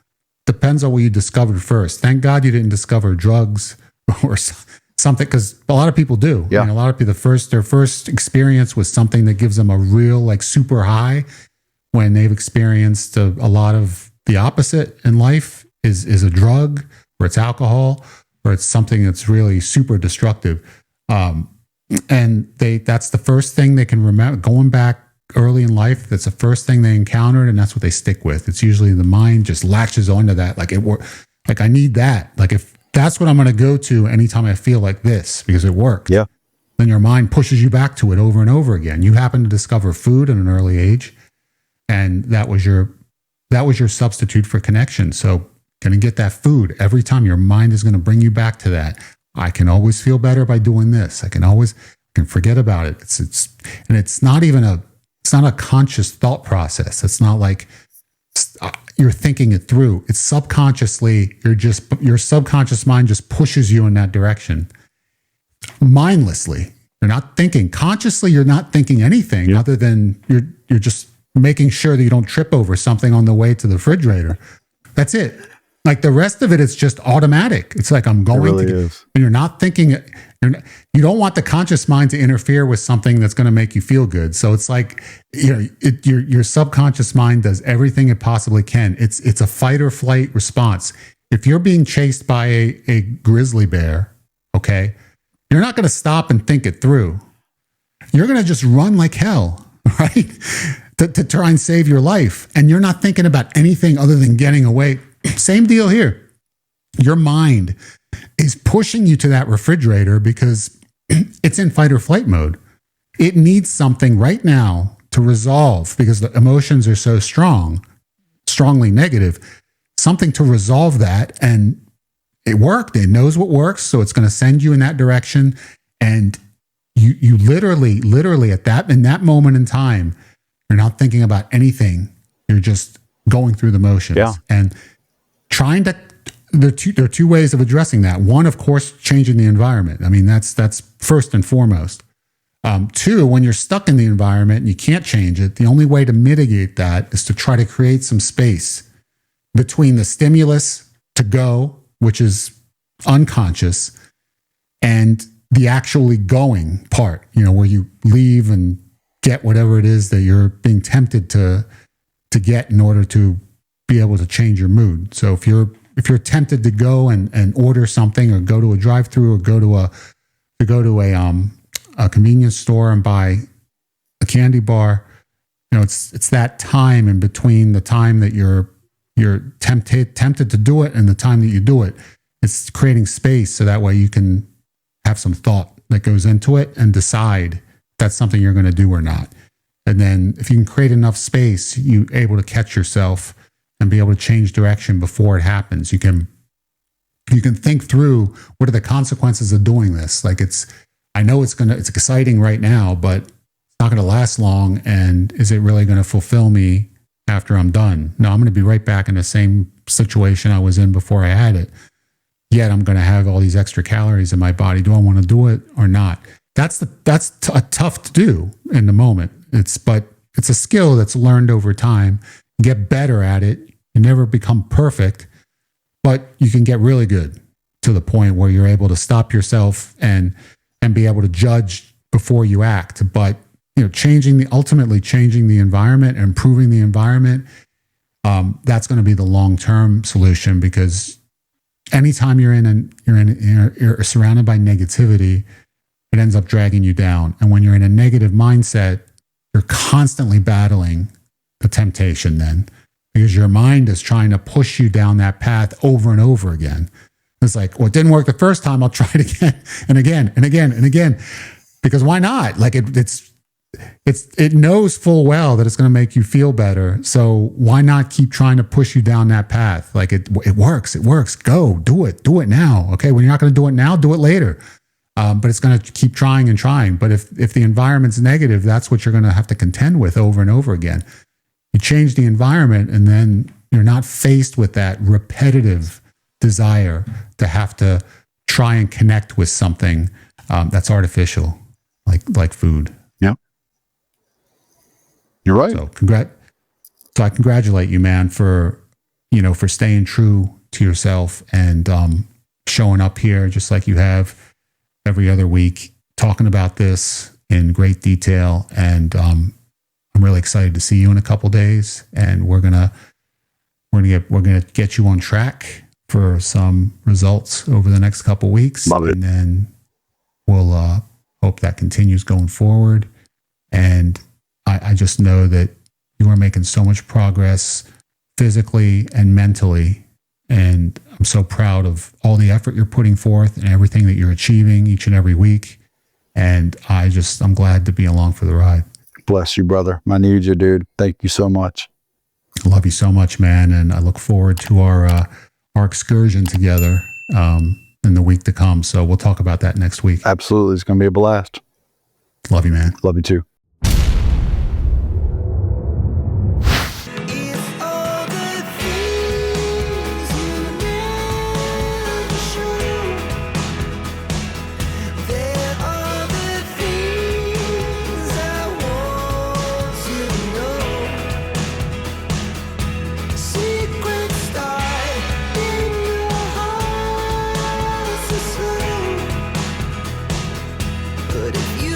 Depends on what you discovered first. Thank God you didn't discover drugs or something, because a lot of people do. Yeah. A lot of people, their first experience was something that gives them a real, like, super high, when they've experienced a lot of the opposite in life is a drug, or it's alcohol, or it's something that's really super destructive. And that's the first thing they can remember going back early in life. That's the first thing they encountered, and that's what they stick with. It's usually the mind just latches onto that. Like I need that. Like, if that's what I'm going to go to anytime I feel like this, because it worked. Yeah. Then your mind pushes you back to it over and over again. You happen to discover food at an early age, and that was your substitute for connection. So going to get that food every time. Your mind is going to bring you back to that. I can always feel better by doing this. I can forget about it. It's not a conscious thought process. It's not like you're thinking it through. It's subconsciously, your subconscious mind just pushes you in that direction. Mindlessly. You're not thinking. Consciously, you're not thinking anything other than you're just making sure that you don't trip over something on the way to the refrigerator. That's it. Like, the rest of it is just automatic. It's like, I'm going really to, is. And you're not thinking, you don't want the conscious mind to interfere with something that's going to make you feel good. So it's like, your subconscious mind does everything it possibly can. It's a fight or flight response. If you're being chased by a grizzly bear, okay, you're not going to stop and think it through. You're going to just run like hell, right? To try and save your life. And you're not thinking about anything other than getting away. Same deal here. Your mind is pushing you to that refrigerator because it's in fight or flight mode. It needs something right now to resolve, because the emotions are so strongly negative. Something to resolve that, and it worked. It knows what works, so it's going to send you in that direction. And you literally in that moment in time, you're not thinking about anything. You're just going through the motions. Yeah. And there are two ways of addressing that. One, of course, changing the environment. I mean, that's first and foremost. Two, when you're stuck in the environment and you can't change it, the only way to mitigate that is to try to create some space between the stimulus to go, which is unconscious, and the actually going part, where you leave and get whatever it is that you're being tempted to get in order to be able to change your mood. So if you're tempted to go and order something, or go to a drive-through, or go to a convenience store and buy a candy bar, it's that time in between the time that you're tempted to do it and the time that you do it. It's creating space so that way you can have some thought that goes into it and decide if that's something you're going to do or not. And then if you can create enough space, you're able to catch yourself and be able to change direction before it happens. You can think through, what are the consequences of doing this? Like, I know it's exciting right now, but it's not going to last long. And is it really going to fulfill me after I'm done? No, I'm going to be right back in the same situation I was in before I had it. Yet I'm going to have all these extra calories in my body. Do I want to do it or not? That's tough to do in the moment. But it's a skill that's learned over time. You get better at it. You never become perfect, but you can get really good to the point where you're able to stop yourself and be able to judge before you act. But ultimately changing the environment and improving the environment, that's going to be the long-term solution, because anytime you're surrounded by negativity, it ends up dragging you down. And when you're in a negative mindset, you're constantly battling the temptation then, because your mind is trying to push you down that path over and over again. It's like, well, it didn't work the first time, I'll try it again and again and again and again. Because why not? Like, it knows full well that it's going to make you feel better. So why not keep trying to push you down that path? Like, it works. It works. Go do it now. Okay. When you're not going to do it now, do it later. But it's going to keep trying and trying. But if the environment's negative, that's what you're going to have to contend with over and over again. You change the environment, and then you're not faced with that repetitive desire to have to try and connect with something that's artificial, like food. Yeah, you're right. So I congratulate you, man, for staying true to yourself and showing up here just like you have every other week, talking about this in great detail. And I'm really excited to see you in a couple days, and we're gonna get you on track for some results over the next couple weeks. Love it. And then we'll hope that continues going forward. And I just know that you are making so much progress physically and mentally. And I'm so proud of all the effort you're putting forth and everything that you're achieving each and every week. And I'm glad to be along for the ride. Bless you, brother. I need you, dude. Thank you so much. I love you so much, man. And I look forward to our excursion together in the week to come. So we'll talk about that next week. Absolutely. It's going to be a blast. Love you, man. Love you too. But if you